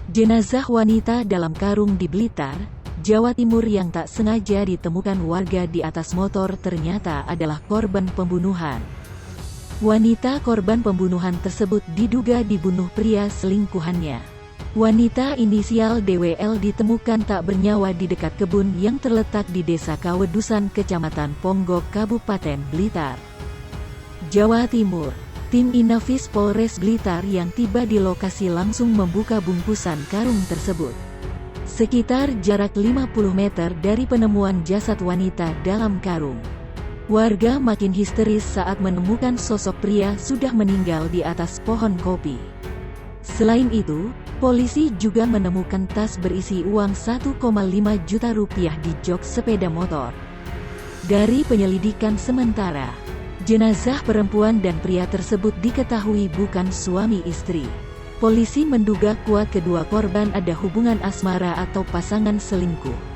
Jenazah wanita dalam karung di Blitar, Jawa Timur yang tak sengaja ditemukan warga di atas motor ternyata adalah korban pembunuhan. Wanita korban pembunuhan tersebut diduga dibunuh pria selingkuhannya. Wanita inisial DWL ditemukan tak bernyawa di dekat kebun yang terletak di Desa Kawedusan, Kecamatan Ponggok, Kabupaten Blitar, Jawa Timur. Tim Inafis Polres Blitar yang tiba di lokasi langsung membuka bungkusan karung tersebut. Sekitar jarak 50 meter dari penemuan jasad wanita dalam karung, warga makin histeris saat menemukan sosok pria sudah meninggal di atas pohon kopi. Selain itu, polisi juga menemukan tas berisi uang 1,5 juta rupiah di jok sepeda motor. Dari penyelidikan sementara, jenazah perempuan dan pria tersebut diketahui bukan suami istri. Polisi menduga kuat kedua korban ada hubungan asmara atau pasangan selingkuh.